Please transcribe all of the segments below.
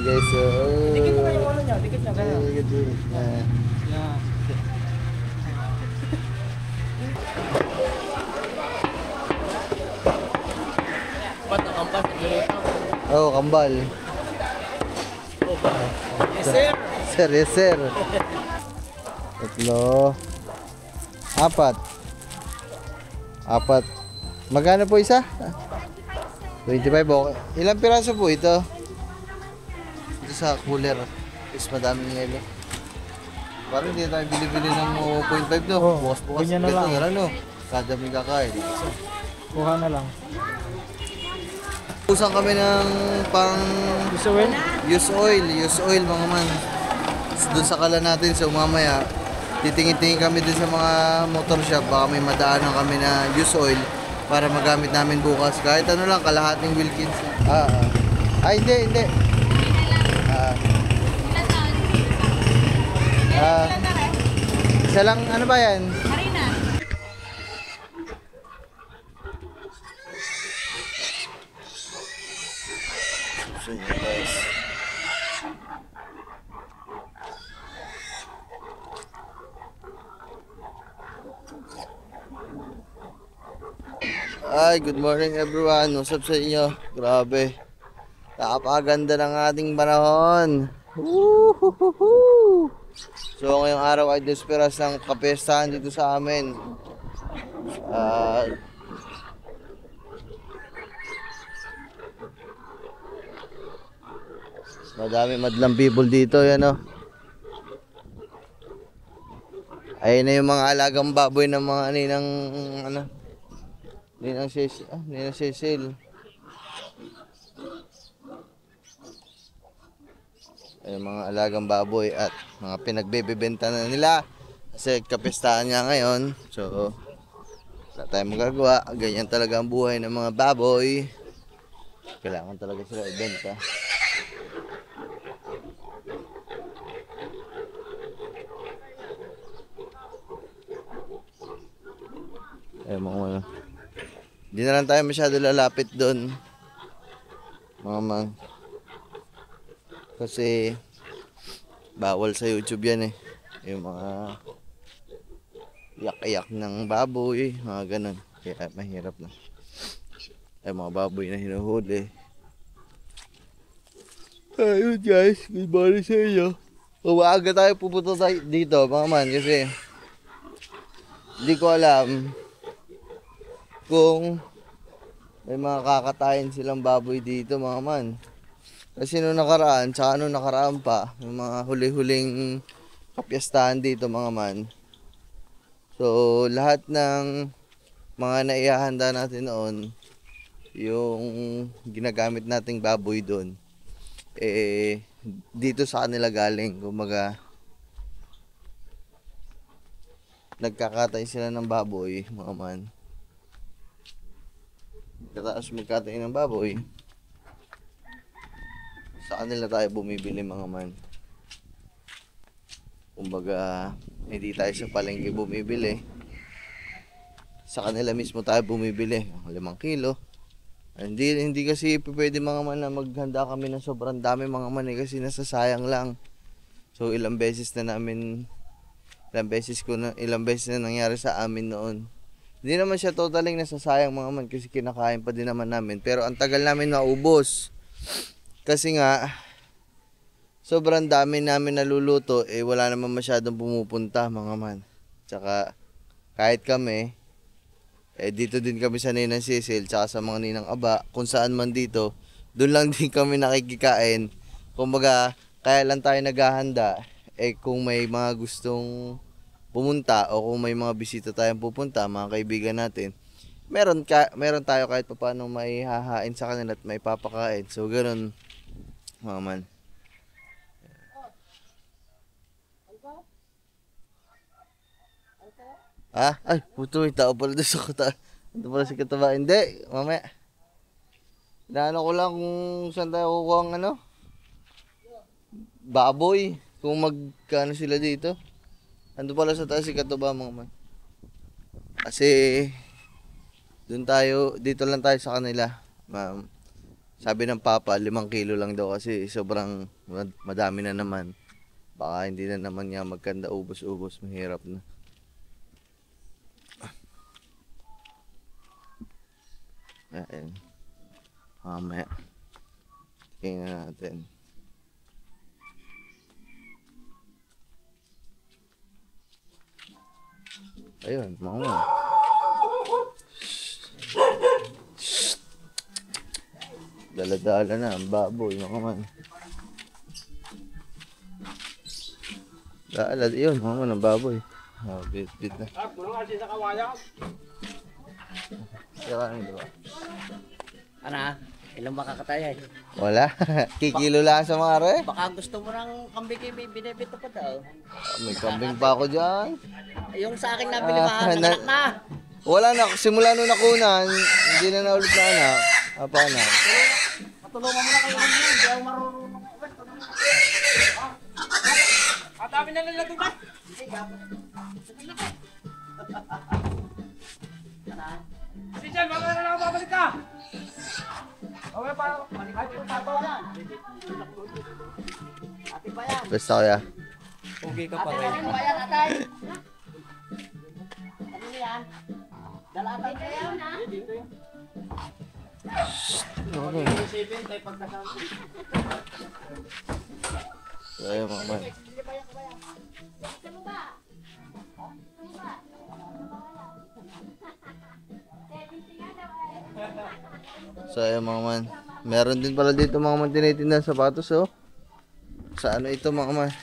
Guys, Dikit mo yung ulo niya, dikit niya, gano'n. yeah. Ba't nakampas? Oh, kambal. Yes, sir. Sir, yes sir. Tatlo. Apat. Apat. Magkano po isa? 25 okay. Ilang piraso po ito? Ito sa cooler. Is madaming yelo. Parang hindi tayo bili-bili ng 0.5 no? Oo, Bukas-bukas. ganyan na lang. Ito, ano? Kada may kakain. Kuha na lang. Usan kami ng pang Gusto win? use oil mga man. Doon sa kala natin, so mamaya titingin-tingin kami din sa mga motor shop, baka may madaanan kami na use oil para magamit namin bukas. Kahit ano lang, kalahating Wilkins. Hindi. Isa lang, ano ba yan? Marina. So yun guys. Ay, good morning everyone. What's up sa inyo? Grabe. Napakaganda ng ating panahon. Woohoo! So ngayong araw ay desperas ng kapestahan dito sa amin. Madami madlang people dito, yan o. Ayun na yung mga alagang baboy ng mga ninang ano. Ninang Cecil. Ayun mga alagang baboy at mga pinagbebebenta na nila. Kasi kapestahan nga ngayon. So wala tayong magagawa. Ganyan talaga ang buhay ng mga baboy. Kailangan talaga sila ibenta. Eh mga hindi na lang tayo masyado lalapit doon mga man, kasi bawal sa YouTube yan eh, yung mga yak-yak ng baboy, mga ganun, kaya mahirap na. Ay mga baboy na hinuhuli. Ayun guys, good morning sa inyo. Umaga tayo pupunta dito mga man, kasi hindi ko alam kung may mga kakatayin silang baboy dito mga man. Kasi nung nakaraan, tsaka nung nakaraan pa, yung mga huli-huling kapiyastahan dito mga man. So lahat ng mga naihahanda natin noon, yung ginagamit nating baboy doon, eh dito sa kanila galing. Kumaga nagkakatay sila ng baboy mga man. Tapos magkatay ng baboy, sa kanila tayo bumibili mga man. Kumbaga hindi tayo sa palengke bumibili, sa kanila mismo tayo bumibili. 5 kilo. Hindi kasi pwede mga man na maghanda kami ng sobrang dami mga man eh, kasi nasasayang lang. So ilang beses na nangyari sa amin noon. Hindi naman siya totaling nasasayang mga man, kasi kinakain pa din naman namin. Pero ang tagal namin maubos. Kasi nga, sobrang dami namin naluluto, eh wala naman masyadong pumupunta mga man. Tsaka kahit kami, eh dito din kami sa Ninang Cecil, tsaka sa mga Ninang Aba, kung saan man dito, doon lang din kami nakikikain. Kumbaga, kaya lang tayo naghahanda, eh kung may mga gustong pumunta o kung may mga bisita tayong pupunta, mga kaibigan natin, meron tayo kahit paano may hahain sa kanila at may papakain. So ganoon mga man. Ay puto, may tao pala doon sa kata. Ito pala si Kataba. Hindi, mamaya inaano ko lang kung saan tayo kukuha ang ano, baboy, kung magkano sila dito. Ando pala sa taas si Katuba mga man. Kasi Doon tayo, dito lang tayo sa kanila. Sabi ng papa, 5 kilo lang daw kasi sobrang madami na naman. Baka hindi na naman niya magkanda ubos-ubos, mahirap na. Ayan. Mamaya. Tingnan natin. Ayun, mga dala-dala na ang baboy, mga man. Dala, yun, mga man, ang baboy. Bit-bit na. Kulong kasi sa kawaya. Saka ano, diba? Ano? Ilang baka kataya? Wala. Kikilo lang sa mga re. Baka gusto mo ng kambing may binibito pa daw. May kambing pa ako dyan. Yung sa akin nabili anak na. Wala na. Simula nung nakunan, hindi na naulit na anak. Apa anak? Matulungan mo na kayo ng yun. Hindi ako marunong. At amin na nilatugan. Si Jan, mamaya na lang babalik ka. Okay pa. Ay, tatawa yan. Ate pa yan. Basta kaya. Okay ka pa Ate rin. pa yan, yan, atay. Ano yan? Dala atay kayo na. Isipin tayo pagkasama. So, ayun, mga man. So ayun, mga man. Meron din pala dito mga man tinitinda ng sapatos, oh. Sa ano ito, mga man?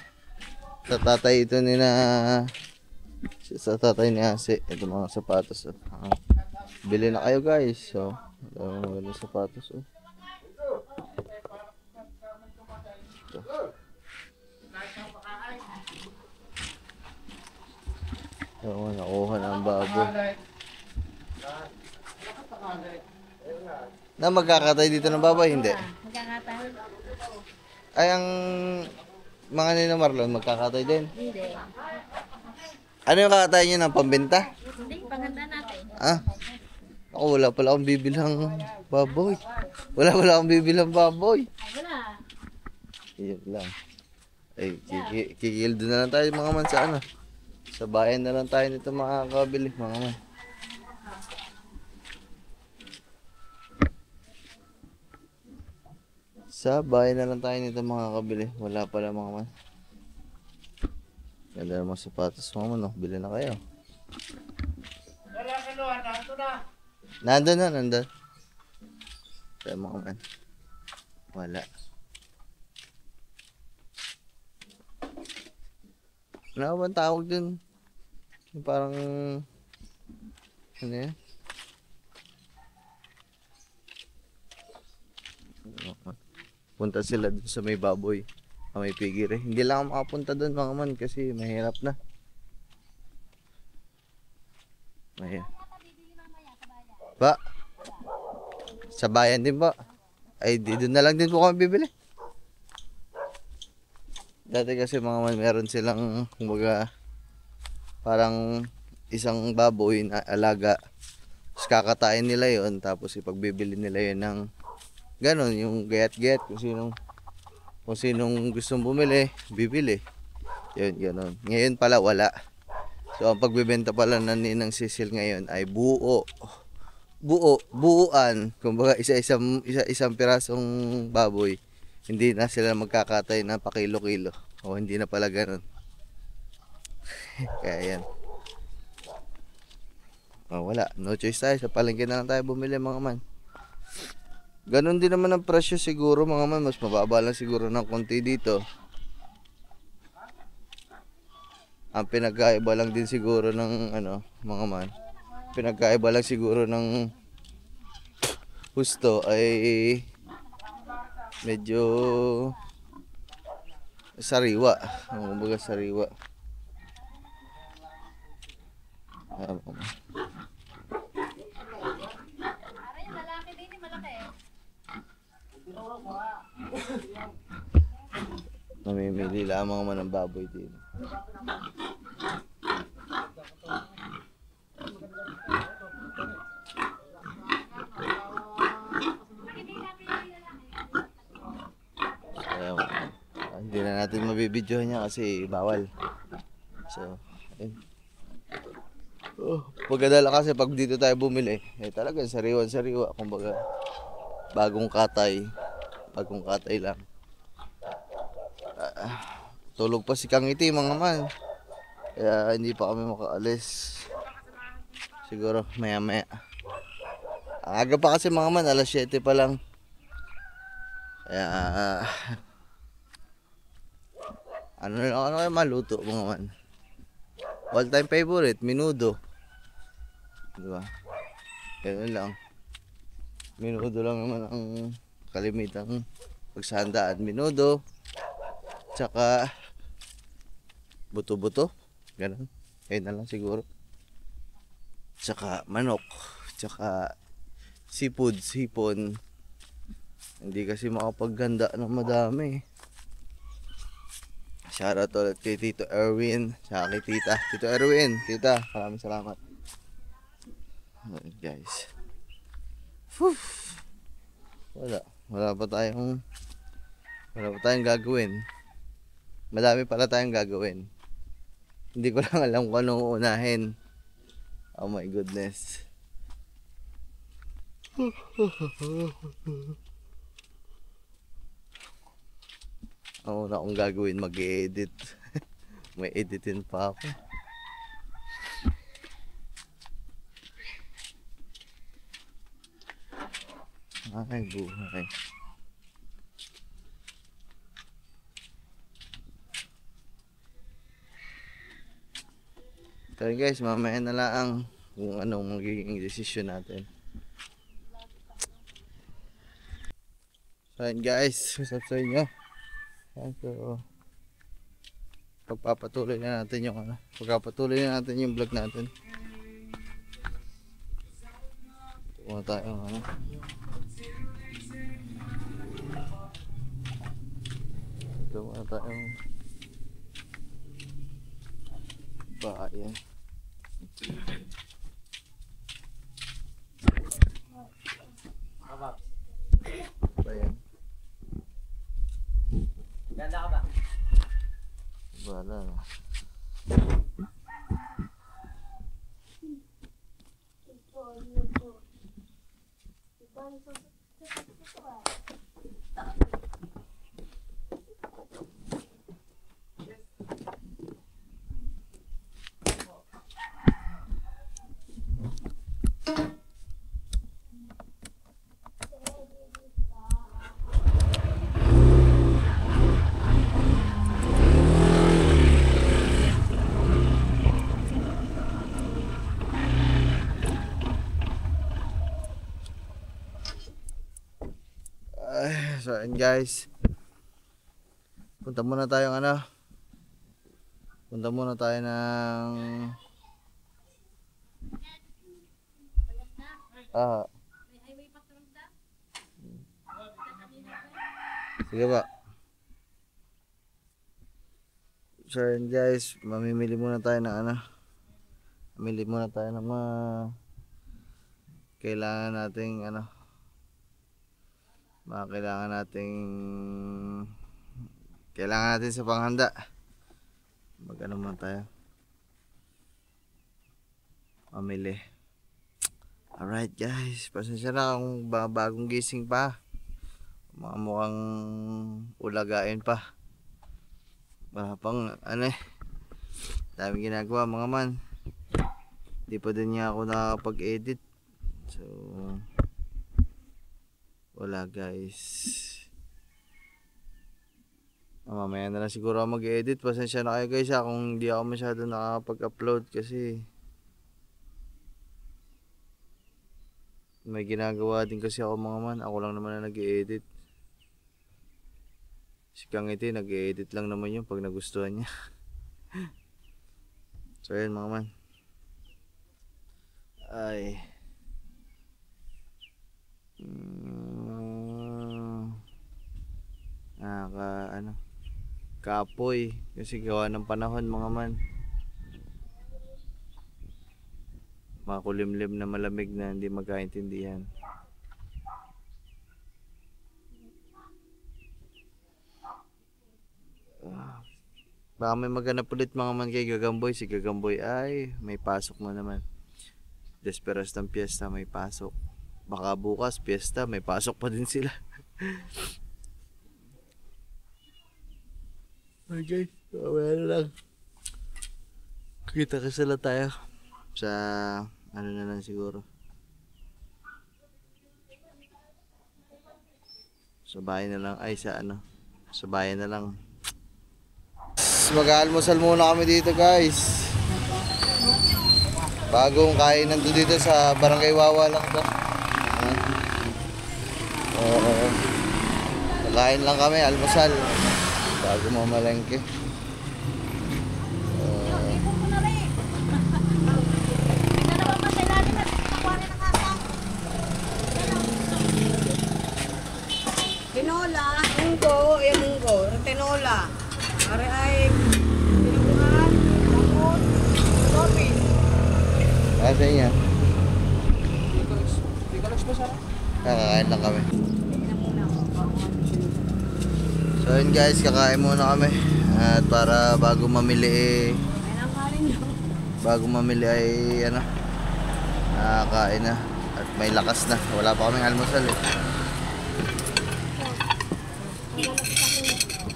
Sa tatay ito ni na sa tatay ni Ase. Ito mga sapatos, oh. Bili na kayo, guys. So, mga sapatos, oh. Ito. Oo, nakuha na ang baboy. Na magkakatay dito ng baboy, hindi? Magkakatay? Ay, ang mga nina Marlon, magkakatay din. Hindi. Ano yung kakatay nyo ng pambenta? Hindi, paghanda natin. Ah? Ako, wala pala akong bibilang baboy. Wala akong bibilang baboy. Wala. Iyon lang. Ay, kikildo na lang tayo mga man sa ano. Sa bayan na lang tayo nito makakabili mga man. Sa bayan na lang tayo nito makakabili. Wala pala mga man. Ganda ng mga sapatos mga man, oh. Bili na kayo. Nandun na, nandun. Kaya mga man. Wala. Ano ba ang tawag dun? Yung parang... Ano yan? Punta sila dun sa may baboy. May pigire. Hindi lang ako makapunta dun mga man kasi mahirap na. Mahirap. Ba? Sa bayan din ba? Ay, di doon na lang din po kami bibili. Dati kasi mga man, meron silang kumbaga parang isang baboy na alaga. Tapos kakatain nila yon, tapos ipagbibili nila yon ng ganon, yung gayat-gayat kung sinong gustong bumili, bibili. Yun, ganon. Ngayon pala wala. So ang pagbebenta pala na Ninang Cecil ngayon ay buuan, kumbaga isa-isang pirasong baboy. Hindi na sila magkakatay na pakilo-kilo. O hindi na pala ganun. Kaya yan. O wala, no choice tayo. Sa palengke na lang tayo bumili mga man. Ganun din naman ang presyo siguro mga man. Mas mababa lang siguro ng konti dito. Ang pinagkaiba lang din siguro ng ano, mga man. Pinagkaiba lang siguro ng husto ay medyo sariwa. Kumbaga sariwa. Para yung lalaki din, malaki. Namimili lamang man ng baboy din. nabibidyohan niya kasi bawal. So, ayun. Pagkadala kasi pag dito tayo bumili, talagang sariwa-sariwa. Kumbaga, bagong katay lang. Tulog pa si Kang Iti mga man. Kaya hindi pa kami makaalis. Siguro maya-maya. Ang aga pa kasi mga man, alas 7 pa lang. Kaya ano kayo maluto mga man. All time favorite, menudo. Diba? Ganun lang. Menudo lang naman ang kalimitang pagsahandaan. Menudo. Tsaka buto-buto. Ganun. Ayun na lang siguro. Tsaka manok. Tsaka seafood, sipon. Hindi kasi makapagganda ng madami. Shoutout ulit kay Tito Erwin. Tsaka kay Tita. Tito Erwin. Tita, maraming salamat. Alright guys. Whew. Wala pa tayong gagawin. Madami pala tayong gagawin. Hindi ko lang alam kung anong uunahin. Oh my goodness. Ang una kong gagawin, mag-edit. May editin pa ako. Ay, buhay. So guys, mamaya na lang kung anong magiging decision natin. So guys, what's up sa inyo? So, pagpapatuloy na natin yung vlog natin. Muna tayong ito muna tayong bahayan. Bayan. Ganda ka ba? Wala na. So and guys, punta muna tayo ng sige ba. So and guys, mamimili muna tayo ng mga kailangan nating kailangan natin sa panghanda. Mag-ano muna tayo, mamili. Alright guys, pasensya na kung bagong gising pa, mga mukhang ulagain pa. Wala pang daming ginagawa mga man. Di pa din niya ako nakapag-edit. So wala guys. Mamaya na lang siguro ako mag-edit. Pasensya na kayo guys kung hindi ako masyado nakapag-upload kasi may ginagawa din kasi ako mga man. Ako lang naman na nag-edit. Si Kang Iti nag-edit lang naman yun pag nagustuhan niya. So yun mga man. Ay kapoy kasi gawa ng panahon mga man, makulimlim na malamig na hindi magkaintindihan. Baka may maghanap ulit mga man kay Gagamboy. Si Gagamboy ay may pasok mo naman. Desperas ng piyesta, may pasok. Baka bukas piyesta, may pasok pa din sila. Okay, well lang. Kita kasala tayo sa ano na lang siguro. Sa bahay na lang, ay sa ano, sa bayan na lang. Mag-aalmusal muna kami dito guys. Bagong kainan to dito sa Barangay Wawa lang to. Kakain lang kami, almusal. Bago mamalengke. Tinola, munggo, munggo, tinola. Are ay tinubuan, tapos kopi. Kasi niya. Kakain lang kami. So yun guys, kakain muna kami. At para bago mamili ay ano, kain na. At may lakas na. Wala pa kaming almusal eh.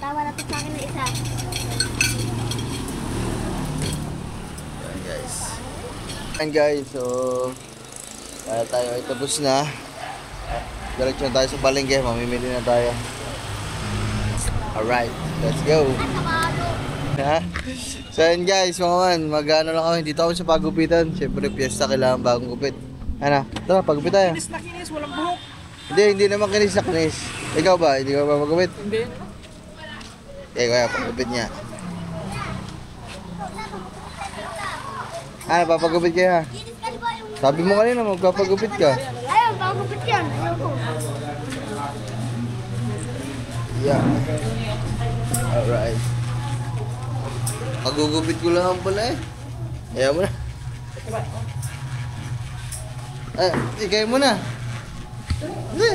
Tawa na to sa akin na isa. Yan guys. Yan guys, so tayo ay tapos na. Diretso na tayo sa palengke, mamimili na tayo. Alright, let's go. Ha? So yun guys, mga man, mag-ano lang kami. Dito ako sa pagupitan. Siyempre, piyesta, kailangan bagong gupit. Ano? Tara, pagupit tayo. Kinis na kinis, walang buhok. Hindi naman kinis na kinis. Ikaw ba? Hindi ka ba magupit? Hindi. Kaya pagupit niya. Ano, papagupit kayo ha? Sabi mo kanina, magpapagupit ka. Ayun, pagupit yan. Ayoko. Yeah. Alright. Magugupit ko lang pala eh. Ayaw mo na. Ikaw mo na. Hindi.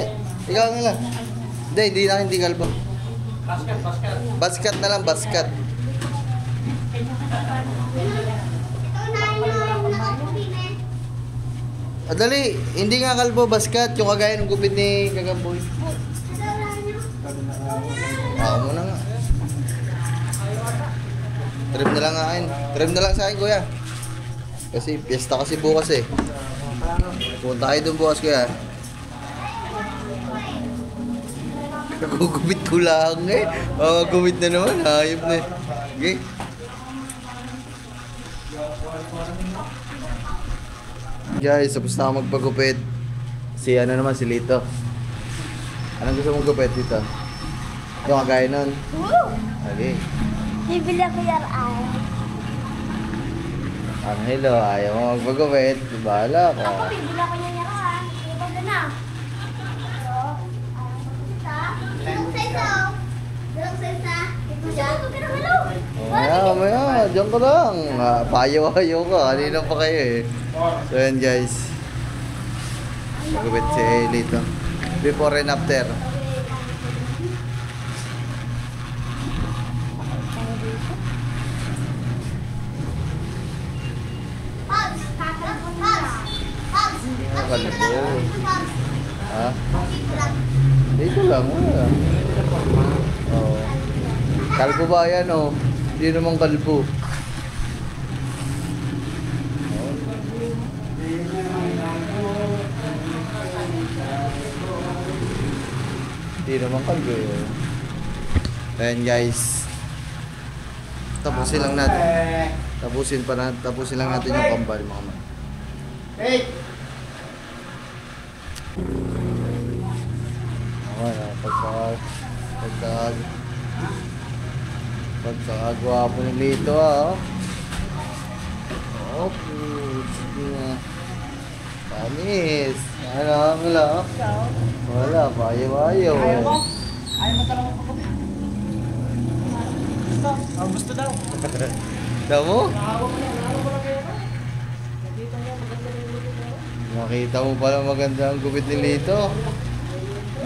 Ikaw na lang. Hindi kalbo. Basket na lang, basket. Dali, hindi nga kalbo, basket. Yung kagaya ng gupit ni Gagamboy. Ako muna nga. Trim na lang akin. Trim na lang sa akin, kuya. Kasi piyesta kasi bukas eh. Punta kayo doon bukas, kuya. Nagugupit ko lang eh. Gumit na naman. Hayop na eh. Okay. Guys, tapos na ako magpagupit. Si ano naman, si Lito. Anong gusto mong gupit dito? Yung kagaya nun. Okay. Bibili ako yan ay. Ang hello, ayaw mo magpagupit. Bahala ka. Ako, bibili ako yan yan. Iba ka na. Dalawang sa isa. Ito ka na, hello. Mamaya, dyan ka lang. Payaw-ayaw ka. Kanina pa kayo eh. So yan guys. Magupit si Lito. Before and after. Kalbo. Ha? Dito lang. Oh. Kalbo ba yan oh? Hindi naman kalbo. Hindi naman kalbo eh. Ayan guys. Tapusin lang natin. Tapusin lang natin yung kambal mga man. Hey! Pagkakagwapo ni Lito ah. Oh, sige na. Panis. Ano, wala. Wala, payaw-ayaw. Ayaw mo? Ayaw mo talaga magpapagupit? Gusto? Gusto daw. Tama mo? Nakahawa mo lang kayo ba? Nakita mo, maganda rin yung luto mo. Makita mo pala maganda ang gupit ni Lito.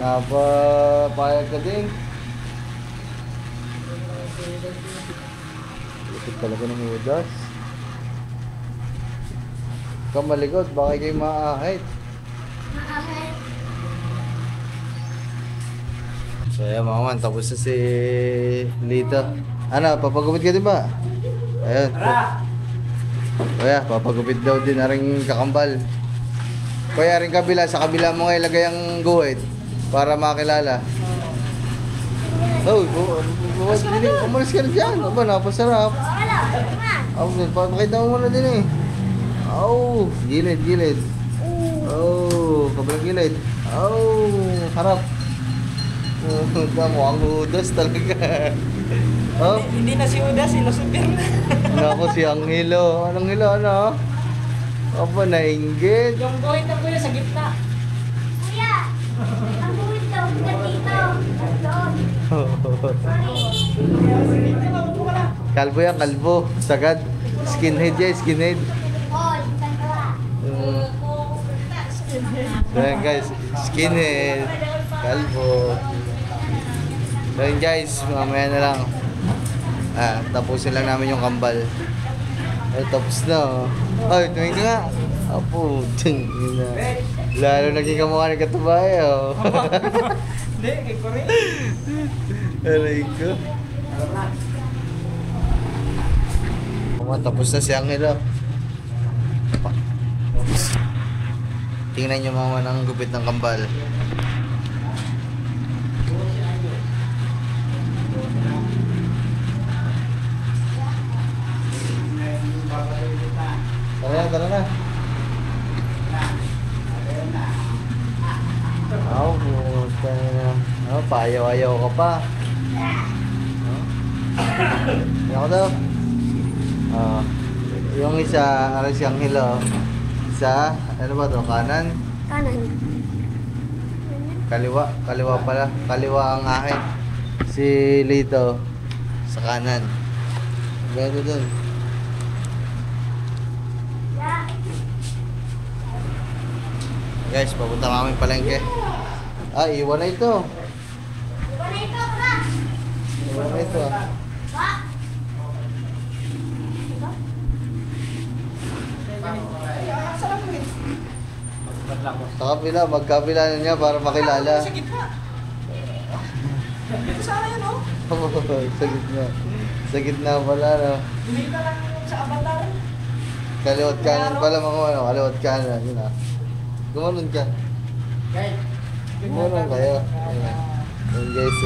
Napapayag ka din. Lupit talaga ng Judas. Kamalikot, baka kayo maaahit. Maahit. So ayan mga man, tapos na si Lito. Ano, papagupit ka din ba? Ayun. Kuya, papagupit daw din na rin kakambal. Kuya, rin kabila, sa kabila mo nga ilagay ang guhit para makilala. Oh, umalis ka na dyan. Aba, napasarap. Wala. Naman. Pakita mo muna din eh. Oh, gilid, gilid. Oh, kabilang gilid. Oh, harap. Mukhang Judas talaga. Oh, Hindi na si Judas, si Lucifer na. nako si Anghelo. Anong hilo, ano? Aba, nainggit. Yung buhay na kuya sa gitna. Kuya. Ang buwit daw. Dito. Doon. Kalbo yan, kalbo. Sagad. Skinhead yan, skinhead. Paul. Sandra. So yan guys, skinhead. Kalbo. So yan guys, mamaya na lang. Tapusin lang namin yung kambal. Ay, tapos na oh. Ay, tumingin ka nga. Apo, tingin na. Lalo naging kamukha ng katubahay oh. Hindi, kay Cory. Aray ko. Tapos na si Angelo. Tingnan nyo mga ng gupit ng kambal. Tara na. Puta na. Paayaw-ayaw ka pa. Ako daw. Yung isa, aras yung hilo. Isa, ano ba to? Kanan? Kanan. Kaliwa pala. Kaliwa ang akin. Si Lito sa kanan. Gano dun. Guys, papunta kami palengke. Iwan na ito. Iba na ito, baka. Iwan na ito. Ba? Sa kapila, magkapila na niya para makilala. Sa gitna. Dito sana yun, oh. Sa gitna. Sa gitna pala, no? Hindi ka lang sa avatar. Kaliwat kanan pala mga ano, kaliwat kanan. Yun ah. Gumanon ka. Gumanon kayo. Ayan. Ayan guys,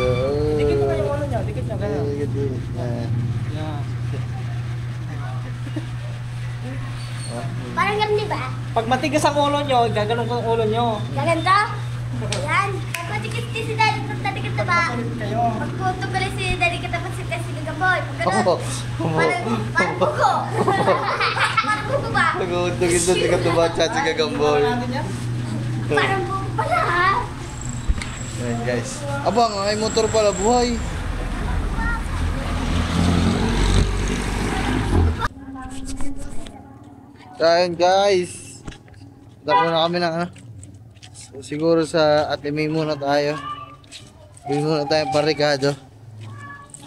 Dikit mo kayo ulo niyo, dikit niyo. Ganyan. Dikit. Yeah. Parang ganun, di ba? Pag matigas ang ulo niyo, gaganon ko ang ulo niyo. Gaganda? Yan. Pag madikit si Daddy, pag nadikit na ba? Kayo. Pag kuto pa rin si Daddy kita pa si Gagaboy. Pag ganun. Oh. Parang buko. Parang buko ba? Nag-uutog ito, tika tubat, chat si Gagamboy. Natin yan. Parang buko pala ha. Ayan guys. Abang, ay motor pala buhay. Ayan guys. Dako na kami ng ano. Siguro sa Ate May muna tayo. Bili muna tayong parikado.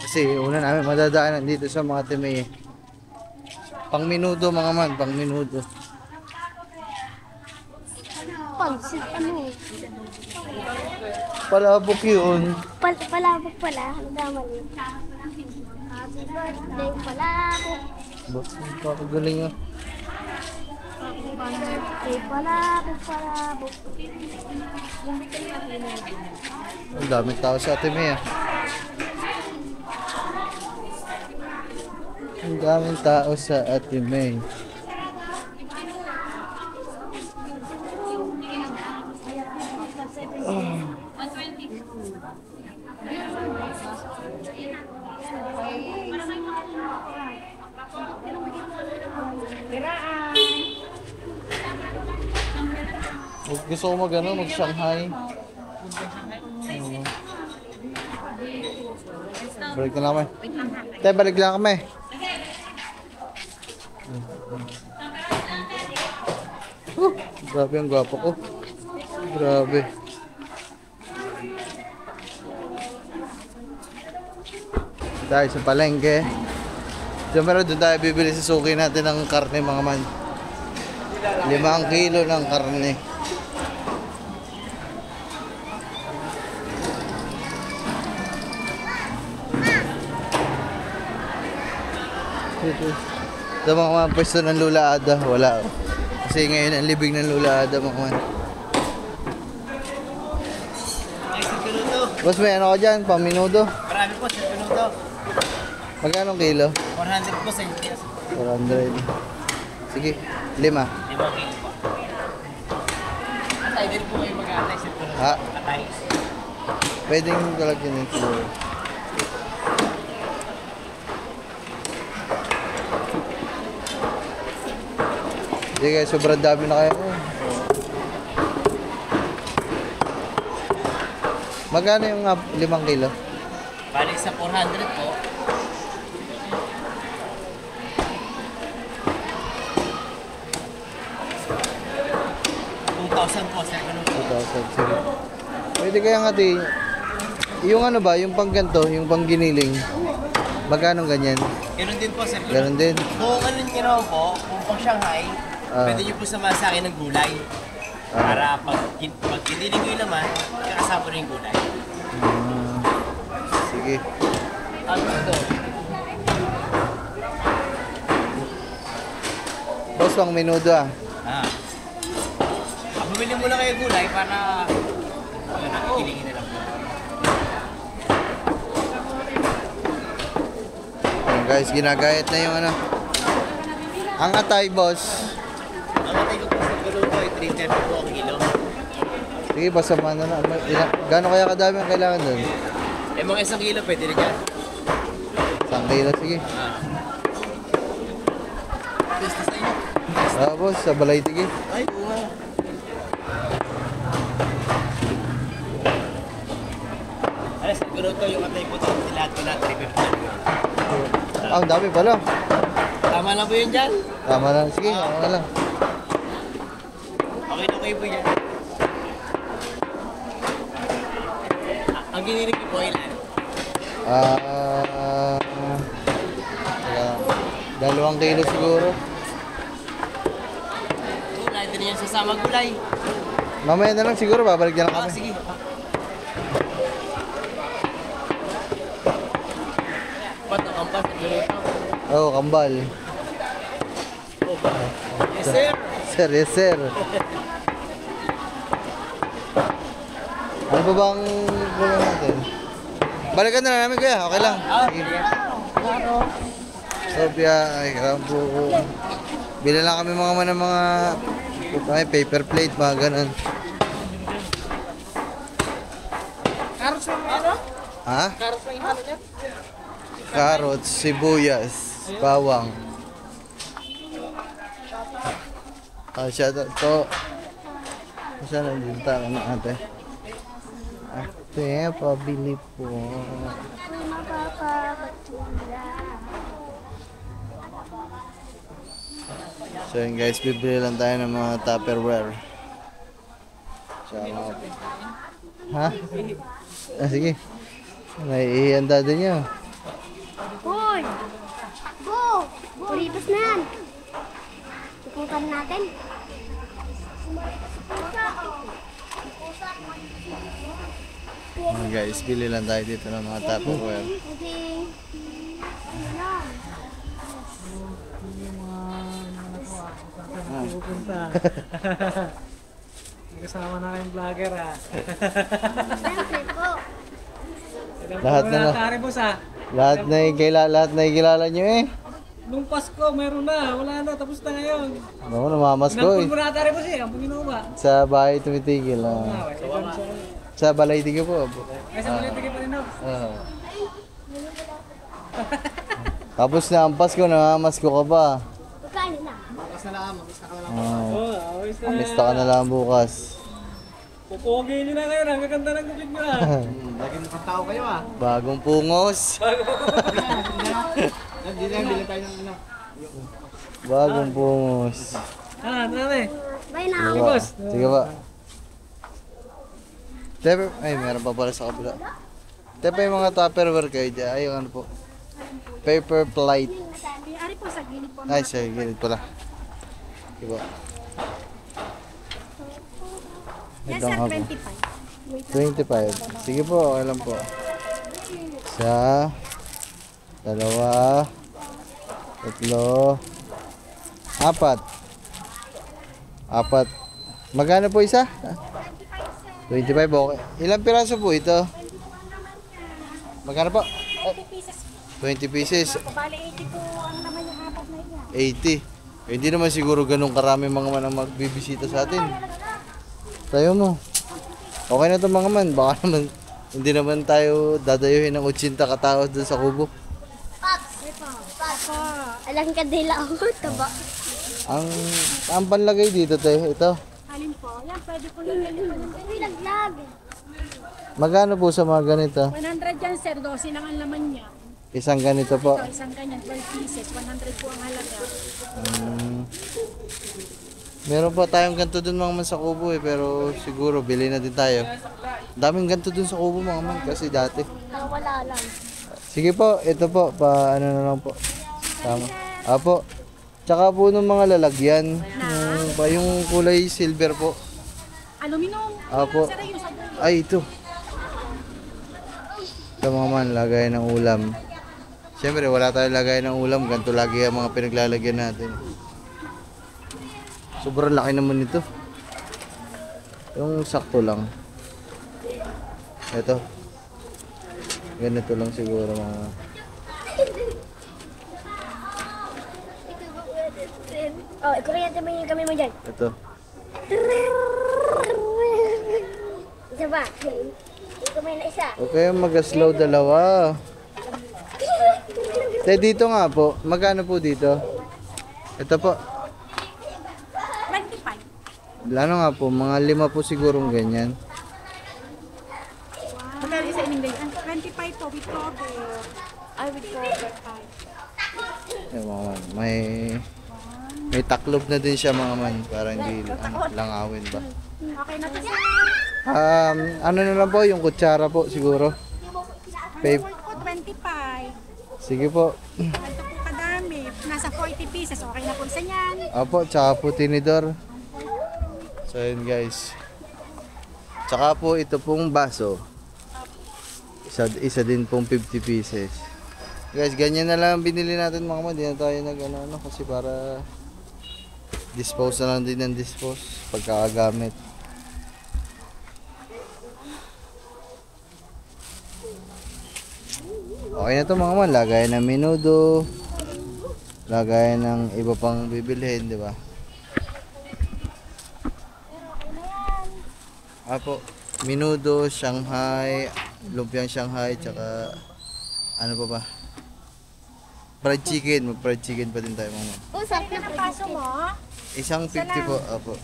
Kasi una namin madadaanan dito sa mga Ate May. Pang minuto mga man, pang minuto. Pansit ano? Palabok yun. Palabok pala. Nagdamali. Happy birthday palabok. Kakagaling ah. Happy birthday palabok. Ang daming tao sa Ate May ah. Ang daming tao sa Ate May. Gusto ko mag-Shanghai. Balik na lang kami. Tay, balik lang kami. Grabe ang gwapo ko. Grabe. Tayo sa palengke. Siyempre, doon tayo bibili sa suki natin ng karne mga man. 5 kilo ng karne. Ito mga pwesto ng Lula Ada, wala. Kasi ngayon ang libing ng Lula Ada mga man. Boss, may ano ka dyan? Paminudo? Marami po, sir, minuto. Magkano kilo? 400 po sa inyo. 400. Sige, 5. 5 kilo po. Atay din po kayo mag-atay, sir. Ha? Atay. Pwedeng kalagyan ng siguro. Sige, sobrang dami na kayo. Magkano yung 5 kilo? Balik sa 400 po. po, sir. Ganun po. 2,000, sige. Pwede kaya nga yung ano ba, yung pang ganito, yung pang giniling. Magkano ganyan? Ganun din po, sir. Ganun din. Kung ano nyo naman po, kung pang Shanghai, pwede nyo po samahan sa akin ng gulay. Para pag giniling ko yung laman, kakasama na yung gulay. Sige. Ano ito? Boss, pang minudo ah. Bumili mo lang kayo gulay para kilingin na lang po. Ayan guys, ginagayat na yung ano. Ang atay, boss. Ang atay ko po sa gulong ko ay 330 po ang kilo. Sige, basta ano na. Gano'n kaya kadami ang kailangan doon? Eh mga 1 kilo pwede rin yan. 1 kilo, sige. Basta sa inyo. Boss, sa balay tigi. Ay, oo nga. Alas, siguro to yung atay po ito. Lahat ko na 350. Ang dami pala. Tama lang po yun dyan. Tama lang. Sige, okay lang. Okay na kayo po yan. Ang ginilig ko po ilan? Teka, 2 kilo siguro. Gulay, din yan sasama gulay. Mamaya na lang siguro, babalik na lang kami. Sige. Ba't ang kampas? Oo, kambal. Yes, sir. Sir, yes sir. Ano ba bang gulong natin? Balikan na lang namin kuya, okay lang. Sige. Sophia, ay karampo ko. Bila lang kami mga paper plate, mga ganun. Carrots yung ano? Ha? Carrots yung ano niya? Carrots, sibuyas, bawang. Shout out to. Saan nandun tayo na ate? Ate, pabili po. So yun guys, bibili lang tayo ng mga Tupperware. Tsaka ha? Sige. Naiihanda din niya. Hoy! Go! Pulibas na yan. Tutukan natin. Guys, bili lang tayo dito ng mga Tupperware. Okay. Pupunta. Kasama na kayong vlogger ha. Siyempre po. Lahat na lang. Tari boss ha. Lahat na ikilala nyo eh. Nung Pasko, meron na. Wala na. Tapos na ngayon. Ano, namamas ko eh. Nampun mo na tari boss eh. Ang pumino ba? Sa bahay tumitigil. Sa balay tigil po. Ay, sa maliit pa rin ako. Tapos na ang Pasko, namamas ko ka pa. Pagkain na. Oo, awis na. Lista ka na lang bukas. Pupogi nyo na ngayon. Ang gaganda ng gupit nyo ha. Laging tao kayo ah. Bagong pungos. Hindi na bilhin tayo ng ano. Bagong pungos. Nane. Bye na. Sige ba? Sige ba? Tepe, ay meron pa pala sa kabila. Tepe yung mga Tupperware kayo dyan. Ay yung ano po. Paper plate. sa gilid po. Ay, sa gilid pala. Diba? Yan Ito sir, nga po. 25. Wait lang. 25. Sige po, okay lang po. Isa, dalawa, tatlo, apat. Apat. Magkano po isa? 25, okay. Ilang piraso po ito? Magkano po? 20 pieces. 20 pieces. Bali 80 po ang naman yung apat na yan. 80. Eh, hindi naman siguro ganun karami mga man ang magbibisita sa atin. Tayo mo. Okay na to mga man. Baka naman, hindi naman tayo dadayuhin ng 80 katao dun sa kubo. Alang kadila ako, taba. Ang panlagay dito tayo, ito. Alin po? Yan, pwede po yung Uy, naglag. Magkano po sa mga ganito? 100 yan sir, 12 lang ang laman niya. Isang ganito po. Ito, isang ganyan, 12 pieces, 100 po ang halaga. Meron pa tayong ganito dun mga man sa kubo eh, pero siguro bili na din tayo. Daming ganito dun sa kubo mga man kasi dati. Wala lang. Sige po, ito po, pa ano na lang po. Tama. Apo. Tsaka po ng mga lalagyan, yung kulay silver po. Aluminum. Apo. Sir, yung sa dulo. Ay, ito. Ito mga man, lagay ng ulam. Siyempre, wala tayong lagay ng ulam. Ganito lagi ang mga pinaglalagyan natin. Sobrang laki naman nito. Yung sakto lang. Ito. Ganito lang siguro mga... Oh, kuryente mo yung kami mo dyan. Ito. Isa ba? Yung kamay na isa. Okay, mag-slow dalawa. Dito nga po. Magkano po dito? Ito po. 25. Ano nga po, mga 5 po sigurong ganyan. Magkano isa ining ganyan? 25 po with cover. Ay, with cover. Yan, mga man. May taklob na din siya mga man. Para hindi langawin ba. Okay na to sir. Ano na lang po, yung kutsara po siguro. Pape. Po 25. Sige po. Ito po kadami. Nasa 40 pieces. Okay na po isa niyan. Apo, tsaka po tinidor. So yun guys. Tsaka po ito pong baso. Isa din pong 50 pieces. Guys, ganyan na lang binili natin mga man. Di na tayo nag-ano kasi para dispose na lang din ng dispose pagkakagamit. Okay na to mga man. Lagay ng menudo. Lagay ng iba pang bibilhin, di ba? Apo, menudo, Shanghai, lumpiang Shanghai, tsaka ano pa ba? Fried chicken, mag-fried chicken pa din tayo mga man. Oh, sarap na paso mo. Isang 50 po, apo.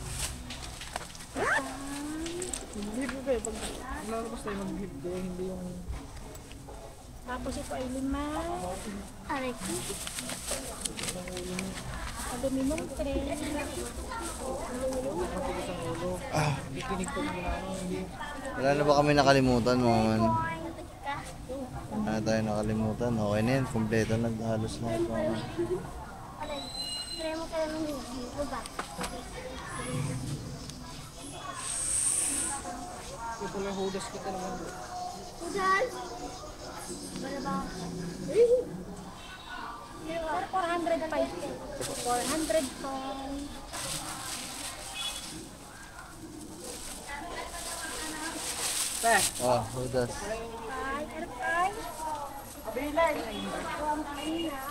Tapos ito ay 5. Aray ko. Aluminum tray. Wala na ba kami nakalimutan mga man? Wala na tayo nakalimutan. Okay na yan, kompleto na halos lahat mga man. Aray. Try mo ka lang dito ba? Hudas? Wala ba? Sir, 405. 405. Oh, hudas. Ay, R5.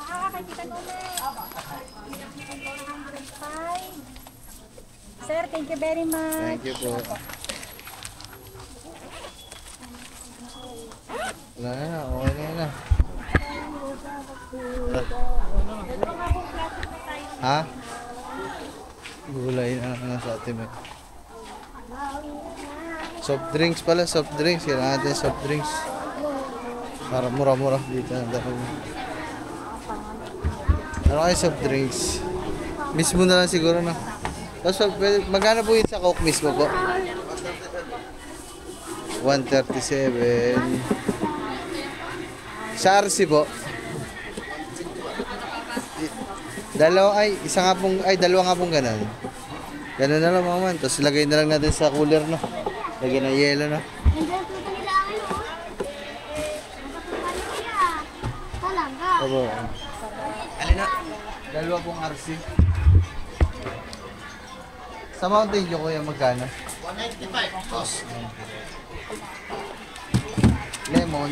Kakakita ko ulit. 405. Sir, thank you very much. Thank you po. Wala na, okay na yan na. Ha? Gulay na lang sa atin. Soft drinks pala, soft drinks. Kailangan natin soft drinks. Para mura-mura dito na dahil. Ano kayo soft drinks? Mismo na lang siguro na. Tapos magkano po yun sa Coke mismo po? 137. Sa RC po? Dalawa nga pong ganun. Ganun na lang mga man. Tapos lagay na lang natin sa cooler, no? Lagyan ng yelo, no? Nandiyan po nila akin, oh. Nakatupan siya. Talaga. Opo. Alin na? Dalawa pong RC. Sa Mountain Dew, kuya, magkano? 195. Boss. Lemon.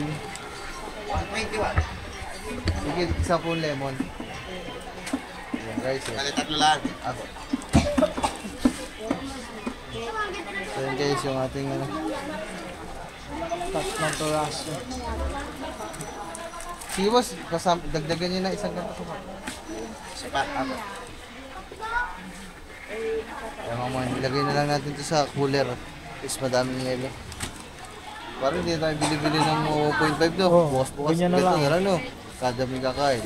121. Sige, isa pong lemon. Ayan, guys. Kali tatlo lang. Ako. So yun guys, yung ating ano. Tatlong toraso. Sige boss, dagdagan nyo na isang ganito pa. Isa pa. Ako. Kaya mga man, ilagay na lang natin to sa cooler. Is madaming yelo. Parang hindi tayo bili-bili ng 0.5 no. Bukas-bukas ganyan na lang. na lang no. Kada may kakain.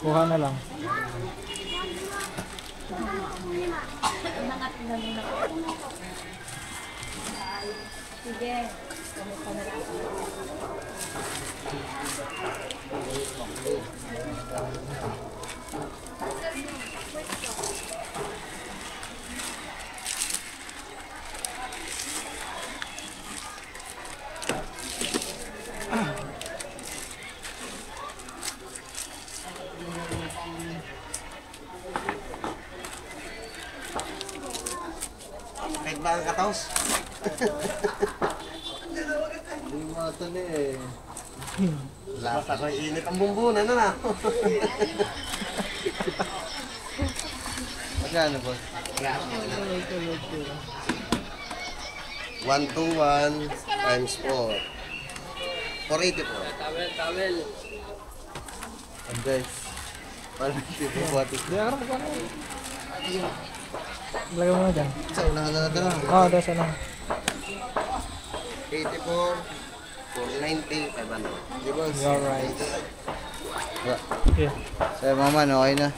Kuha na lang. Kahit ba ang kataos? Hindi mo ito na eh. Lahat ako init ang bumbunan na na. Magkano boss? 121 times 4. 480 po. And guys, parang hindi po buhatis. Lagay mo na dyan. Sa unahan na natin ah. Oo, doon sa lang. 84, 490, 500. Di boss? You're right. Yeah. Yeah. Sa'yo mga man, okay na.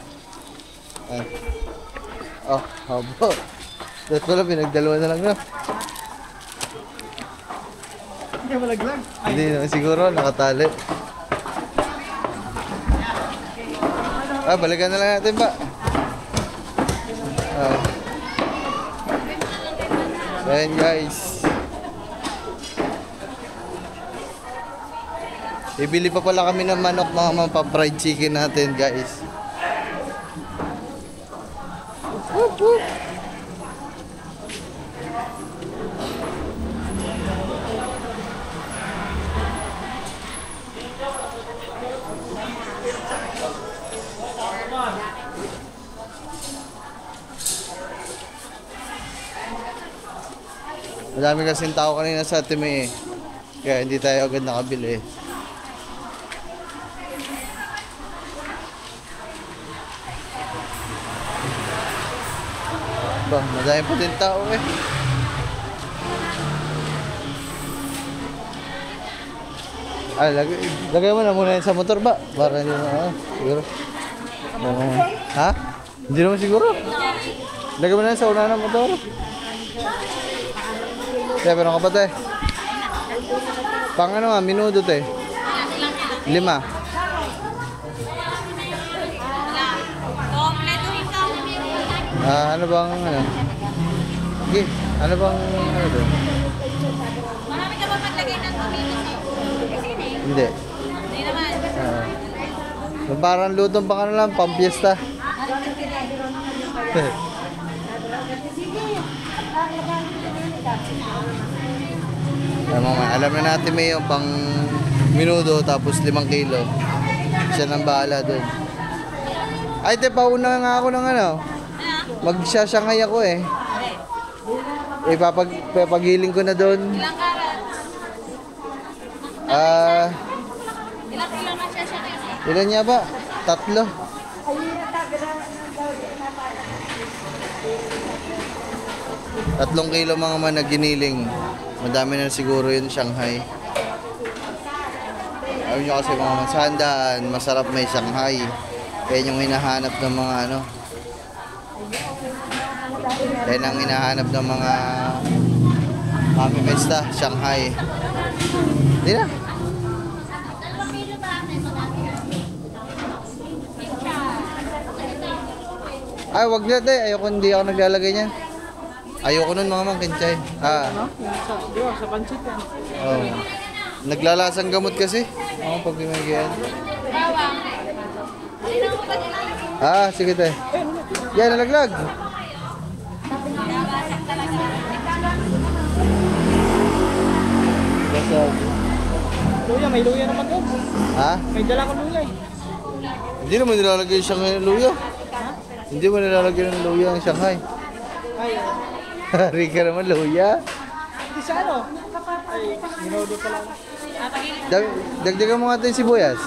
Ayan. Oh, habo. Dapat pala pinagdalawa na lang na. Hindi malaglag. Hindi naman siguro, nakatali. Balikan na lang natin ba? So ayan guys. Bibili pa pala kami ng manok mga pa-fried chicken natin guys. Whoop, whoop. Madami kasing tao kanina sa Timi eh. Kaya hindi tayo agad nakabili. Ba, madami pa din tao eh. Lagay mo na muna yan sa motor ba? Para hindi na, siguro. Ha? Hindi naman siguro. Lagay mo na yan sa una ng motor. Kaya pero kapatid. Pang ano nga, minuto te. 5. Ano bang ano? Sige, ano bang ano doon? Marami ka ba maglagay ng tomato? Hindi. Hindi naman. Parang lutong pang ano lang, pampiesta. Alam na natin may yung pang minuto tapos 5 kilo. Siya nang bahala doon. Ay, te, pauna nga ako ng ano. Magsasangay ako eh. Papagiling ko na doon. Ilang karat? Ilang kilo na siya siya? Ilan niya ba? 3. Tatlong kilo mga man na giniling. Madami na siguro yun Shanghai. Alam nyo kasi mga mansandaan, masarap may Shanghai. Kaya yung hinahanap ng mga ano. Kaya ang hinahanap ng mga mamimesta, Shanghai. Hindi na. Ay, wag na te. Ayoko, hindi ako naglalagay niyan. Ayoko nun mga mang kinchay. Ano? Sa pancit yan. Oh. Naglalasang gamot kasi. Oo, pag binigyan. Sige te. Yan, nalaglag. Basag. Luya, may luya naman doon. Ha? May dala ko luya eh. Hindi naman nilalagay yung Shanghai ng luya. Hindi mo nilalagay ng luya ang Shanghai. Ay, Hari ka naman luya. hindi sa ano? Ay, ginodo pa lang. Dagdagan mo nga ito yung sibuyas.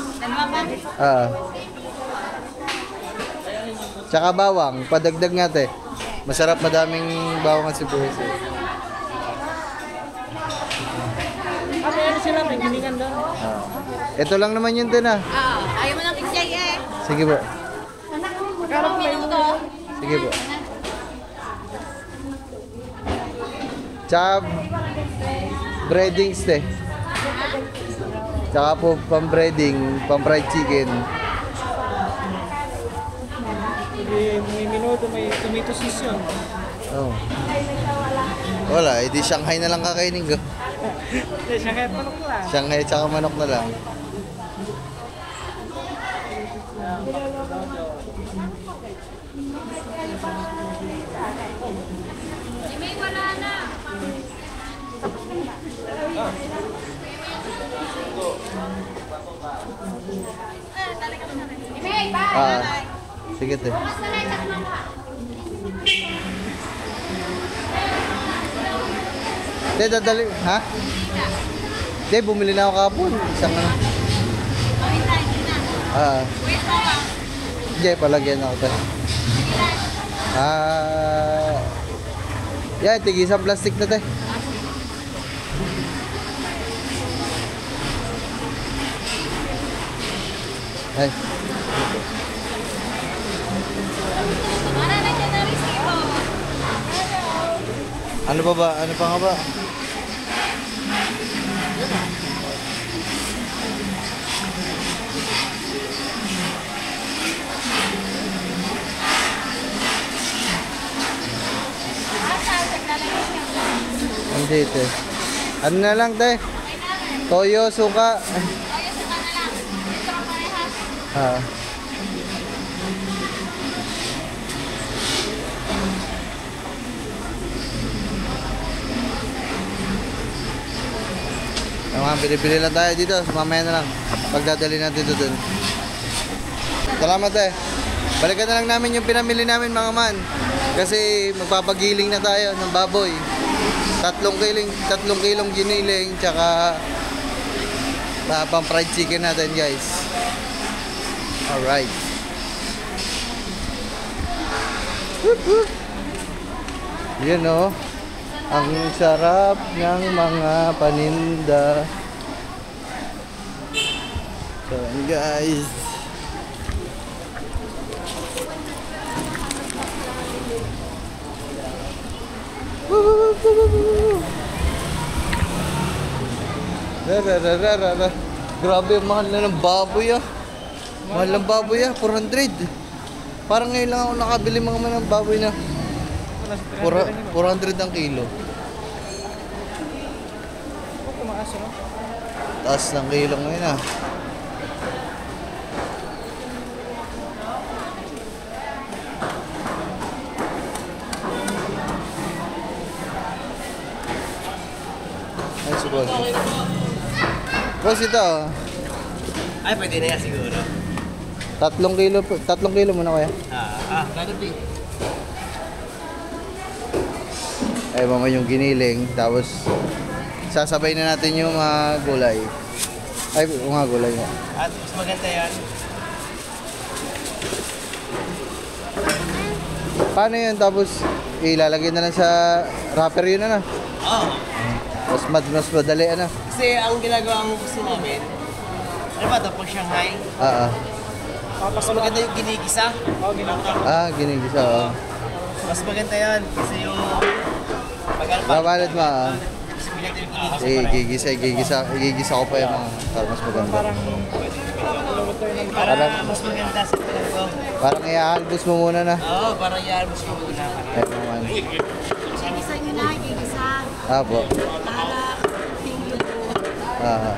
Tsaka bawang, padagdag nga te. Masarap, madaming bawang at sibuyas. May ano sila, may giningan doon. Ito lang naman yun te na. Ayaw mo ng kinsay eh. Sige po. Magkano po kayo? Sige po. Tsaka breadings te. Tsaka po pang-breading, pang-fried chicken. May minuto, may tomato sauce yun. Oh. Wala, edi Shanghai na lang kakainin ko. Hindi, siya kahit manok lang. Shanghai tsaka manok na lang. May wala na. May ba? Sige te. Te, dadali, ha? Te, bumili na ako kahapon. Isang ano. Hindi, palagyan ako te. Yan, tig isang plastic na te. Ay. Ano pa ba? Ano pa nga ba? Hindi te. Ano na lang te? Toyo, suka. Bili-bili lang tayo dito. Mamaya na lang. Pagdadali natin ito dun. Salamat eh. Balikan na lang namin yung pinamili namin mga man. Kasi magpapagiling na tayo ng baboy. 3 kilong giniling. Tsaka pang fried chicken natin guys. Alright. Yun o. Ang sarap ng mga paninda. So guys. Grabe, mahal na ng baboy ah. Mahal ng baboy ah, 400. Parang ngayon lang ako nakabili mga man ng baboy na 400 ang kilo. Taas ng kilo ngayon ah. Ay, boss. Boss, ito. Ay, pwede na yan siguro. 3 kilo muna kaya. Gano'n Ay, mama yung giniling. Tapos, sasabay na natin yung mga gulay. Ay, mga gulay nga. At mas maganda yan. Paano yun? Tapos, ilalagay na lang sa wrapper yun na. Oo. Mas madali ano. Kasi ang ginagawa mo kasi namin, ano ba ito? Pag Shanghai, mas maganda yung ginigisa. Ginigisa. Oo. Mas maganda yan. Kasi yung Mabalad mo. mas maganda yung ginigisa. Igigisa ko pa yung mga para mas maganda. Parang Para mas maganda sa ito. Parang iaalbos mo muna na. Oo, parang i-almos ko muna. Ayun naman. Gigisa nyo na, gigisa. Apo. Para tingin ko. Ah.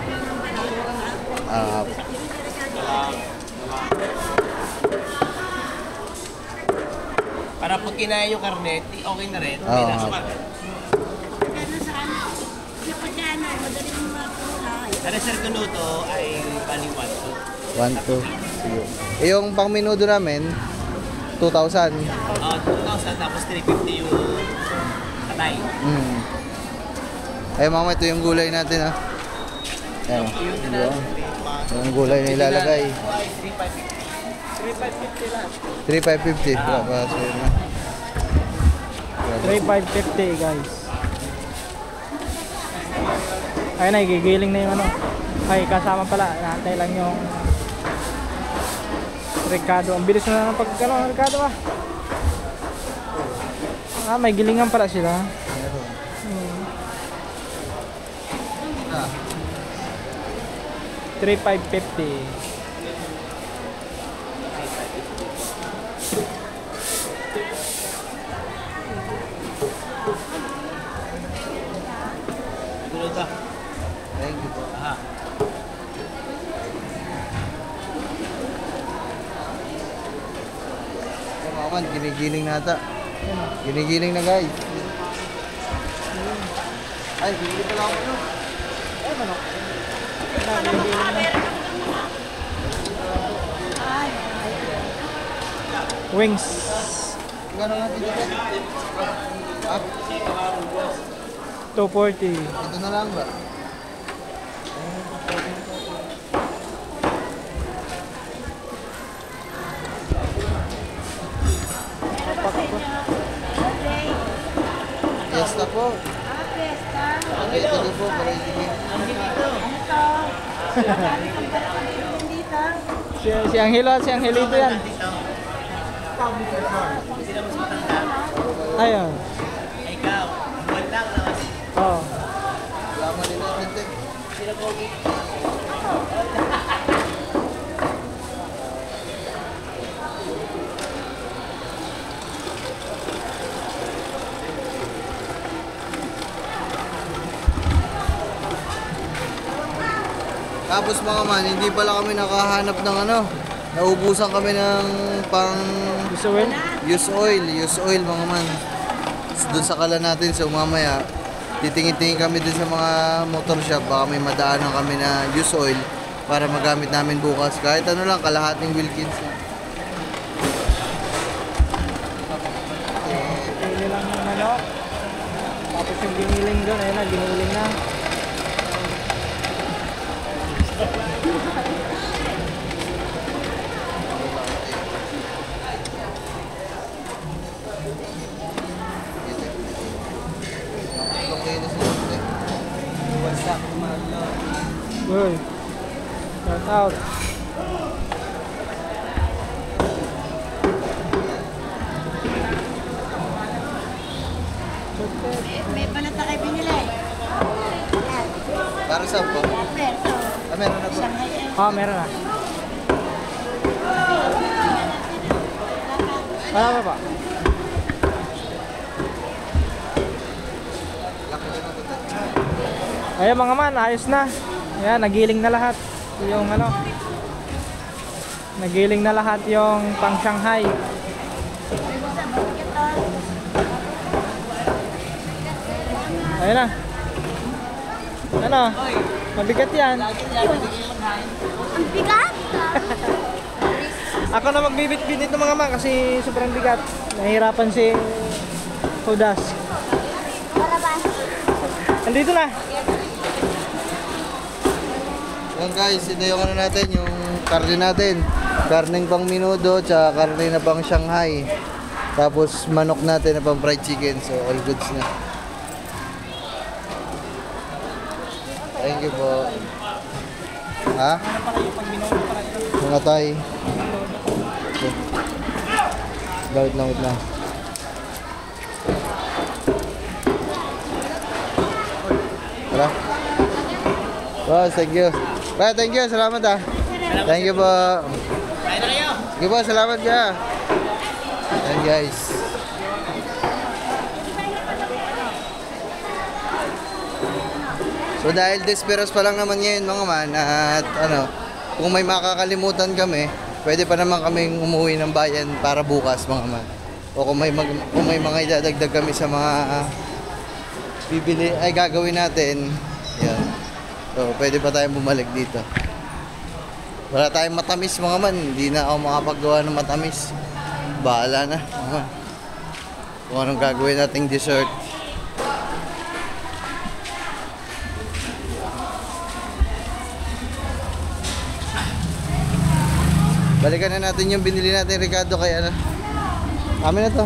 Ah. Para pag kinain yung karne, okay na rin. Oo. May lasa. Gano'n sa ano. Kasi pag ano, madaling makulay. Pero sir, luto ay bali 1, 1 2. Sige. Eh, yung pang minudo namin, 2,000. 2,000 tapos 350 yung katay. Ay, mama, ito yung gulay natin, ha. Ayan. Yung gulay na ilalagay. 3,550 lang. 3,550 guys. Ayun na, gigiling na yung ano. Ay, kasama pala. Naantay lang yung Ricardo. Ang bilis na ng Ricardo ah. Ah, may gilingan pala sila. 3,550. Luto. Thank you po. Aha. Ay, mama, ginigiling na ata. Ginigiling na, guys. Ay, bibili pala ako no. Ay, manok. Wings. Gano'n nga dito? Ah, 240. ito na lang ba? Yes na po. Okay, ito po. Para itigil. Si Angelo at si Angelito yan. Ayun. Ikaw, buwan lang naman. Oh. Laman din natin, te. Tapos mga man, hindi pala kami nakahanap ng ano. Naubusan kami ng pang Gusto win? use oil mga man. Doon sa kala natin, so mamaya titingin-tingin kami dun sa mga motor shop, baka may madaanan kami na use oil para magamit namin bukas. Kahit ano lang, kalahating Wilkins. Pili lang ng manok. Tapos yung giniling doon, ayun na, giniling na. Uy. Shout out. May panata kayo binili. Para saan po? Perso. Ah, meron na po. Shanghai eh. Oh, meron na. Wala pa ba? Ayan mga man, ayos na. Ayan, nagiling na lahat. Yung ano. Nagiling na lahat yung pang Shanghai. Ayan na. Ano? Mabigat yan. Ang bigat! Ako na magbibit-bit nito mga man kasi sobrang bigat. Nahihirapan si Hudas. Para ba? Andito na. Yan guys, ito yung ano natin, yung karne natin. Karneng pang minudo, tsaka karne na pang Shanghai. Tapos manok natin na pang fried chicken, so all goods na. Thank you po. Ha? Mga tay. Okay. Wait lang, wait lang. Tara. Boss, thank you. Bye, thank you. Salamat ah. Thank you po. Kain na kayo! Sige po, salamat ka. Ayan guys. So dahil desperos pa lang naman ngayon mga man at ano, kung may makakalimutan kami, pwede pa naman kaming umuwi ng bayan para bukas mga man. O kung may mga idadagdag kami sa mga bibili ay gagawin natin. Yan. So pwede pa tayong bumalik dito. Wala tayong matamis mga man, hindi na ako makapaggawa ng matamis. Bahala na mga man. Kung anong gagawin nating dessert. Balikan na natin yung binili natin Ricardo kay ano. Amin na to.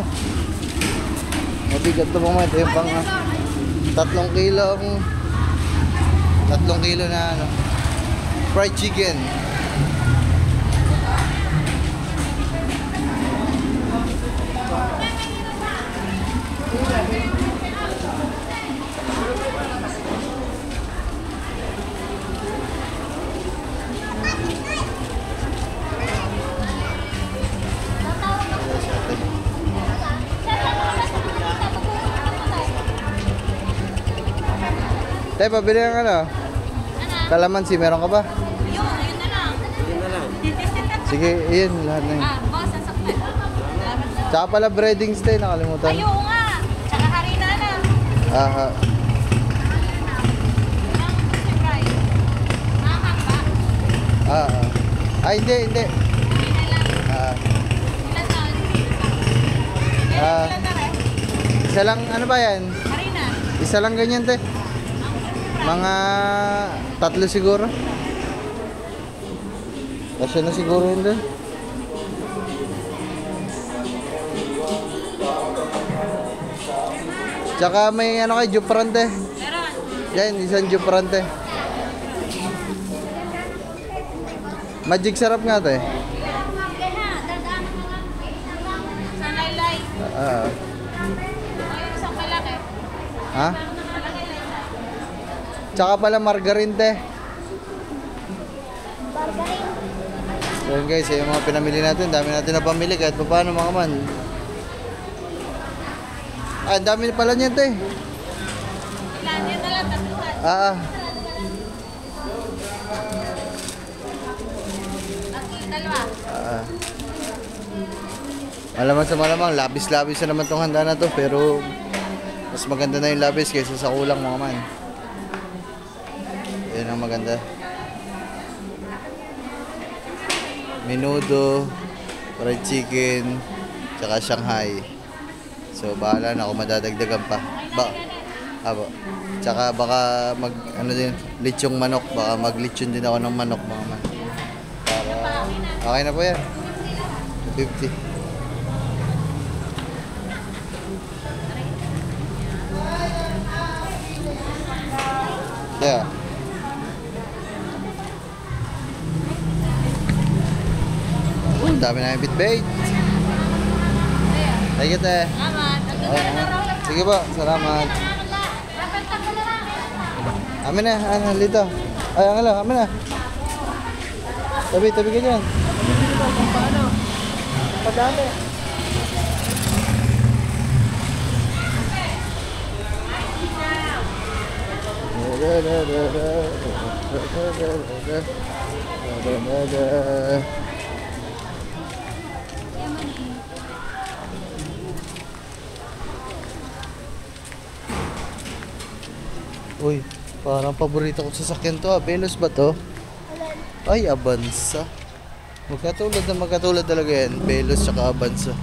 Mabigat to mga. Ito yung pang 3 kilo na ano, fried chicken. Tay, pabili ng ano? Kalamansi, meron ka ba? Ayun na lang. Sige, iyan, lahat na yun. Boss, ang sakit. Tsaka pala breadings tayo, nakalimutan. Ayun nga. Tsaka harina na. Aha. Ay, hindi. Isa lang, ano ba yan? Harina. Isa lang ganyan, te. Mga 3 siguro. Kasi na siguro yun doon. Tsaka may ano kay Juprante. Meron. Yan, isang Juprante. Magic sarap nga te. Sa laylay. Ah. Ayun, isang malaki. Ha? Tsaka pala margarine te. So yun guys, yung mga pinamili natin, dami natin na pamili kahit pa paano mga man. Ah, ang dami pala niyan te. Ilan? Yan na lang, tatluhan. Ah. Dalawa. Malaman sa malamang, labis-labis na naman tong handa na to, pero mas maganda na yung labis kaysa sa kulang mga man. Yan ang maganda. Menudo, fried chicken, tsaka Shanghai. So bahala na kung madadagdagan pa. Abo. Tsaka baka lechong manok, baka maglechon din ako ng manok mga man. Para okay na po yan. 50. Yeah. Ang dami na yung bitbait. Thank you, te. Salamat. Sige po, salamat. Amin na, ano, dito. Ay, ang alam, amin na. Tabi ka dyan. Padami. Uy, parang paborito ko sa sasakyan to. Velos ba to? Ay, Avanza. Magkatulad talaga yan. Velos tsaka Avanza.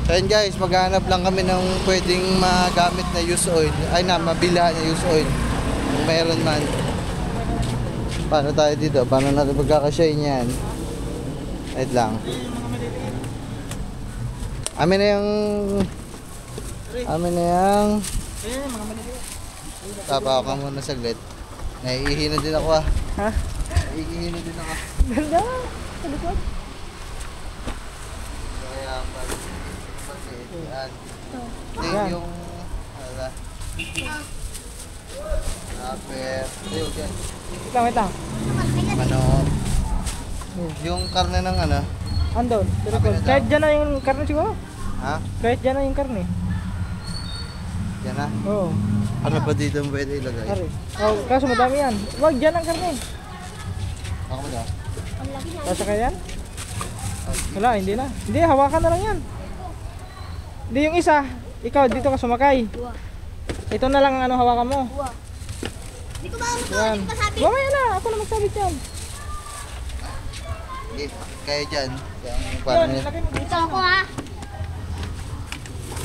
So yun guys, maghanap lang kami ng pwedeng magamit na used oil. Ay na, mabilhan na used oil. Kung mayroon man. Paano tayo dito? Paano natin magkakasyahin yan? Wait lang. Amin na yung... Tapa ka muna saglit. Naiihina din ako ah. Ha? Naiihina din ako. Ganda. Sa likod. Kaya yan. Hindi yung... Wala. Aper. Ayun, yan. Wait lang. Manok. Yung karne ng ano, Andon, Tirapon. Kahit dyan na yung karne siguro. Ha? Kahit dyan na yung karne. Yan na. Oo. Ano pa dito mo pwede ilagay? Ari. Oh, kaso madami yan. Wag dyan ang karne. Ako mo na. Ang laki na. Kasya kaya yan? Wala, hindi na. Hindi, hawakan na lang yan. Hindi yung isa. Ikaw, dito ka sumakay. Buwa. Ito na lang ang ano hawakan mo. Buwa. Hindi ko ba ito? Yan. Hindi ko masabi. Mamaya na, ako na magsabit yan. Hindi, kaya dyan. Yung Yan, parang yan. laki mo dito. Ito ako ha.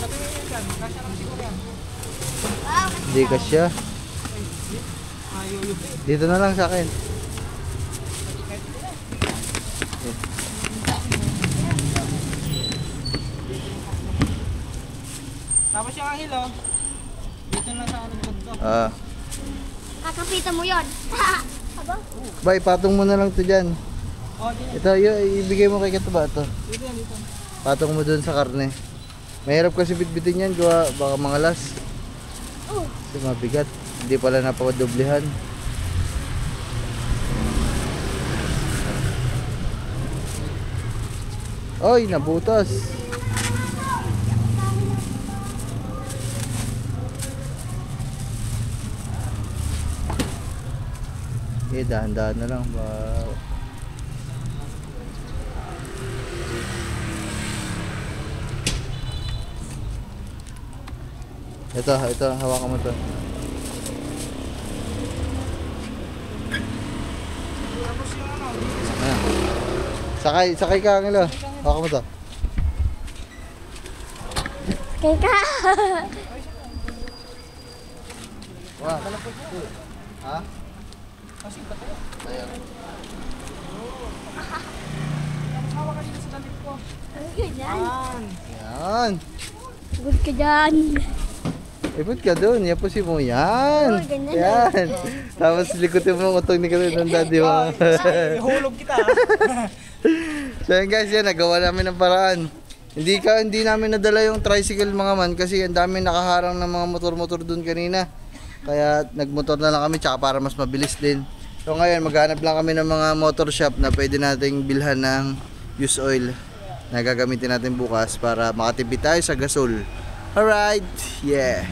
Laki mo yan dyan. Kasya lang siguro yan. Wow. Hindi kasya. Ayuyubi. Dito na lang sa akin. Tapos yung ahil oh. Dito na sa ano ganito. Ah. Kakapitan mo yun. Aba? Bay, patong mo na lang to dyan. Oh, dito. Ito, ibigay mo kay Katuba ito. Dito yan, dito. Patong mo dun sa karne. Mahirap kasi bitbitin yan, gawa baka mangalas. Oh. Kasi mabigat. Hindi pala napapadoblehan. Oy, nabutas. Dahan-dahan na lang ba. Ito, hawakan mo to. Ayan. Sakay ka, Angelo. Hawakan mo to. Kaya ka. Wow. Ha? Ayan. Hawakan dito sa damit ko. Ang ganyan. Yan. Yan. Good ka dyan. Ipot ka doon, yapusin mo. Yan. Oh, ganyan. Yan. Tapos likutin mo ang utong ni Karin ng daddy mo. Ihulog kita. So yun guys, yan, nagawa namin ng paraan. Hindi namin nadala yung tricycle mga man kasi ang dami nakaharang ng mga motor-motor doon kanina. Kaya nagmotor na lang kami tsaka para mas mabilis din. So ngayon, maghanap lang kami ng mga motor shop na pwede nating bilhan ng used oil na gagamitin natin bukas para makatipid tayo sa gasol. Alright, yeah.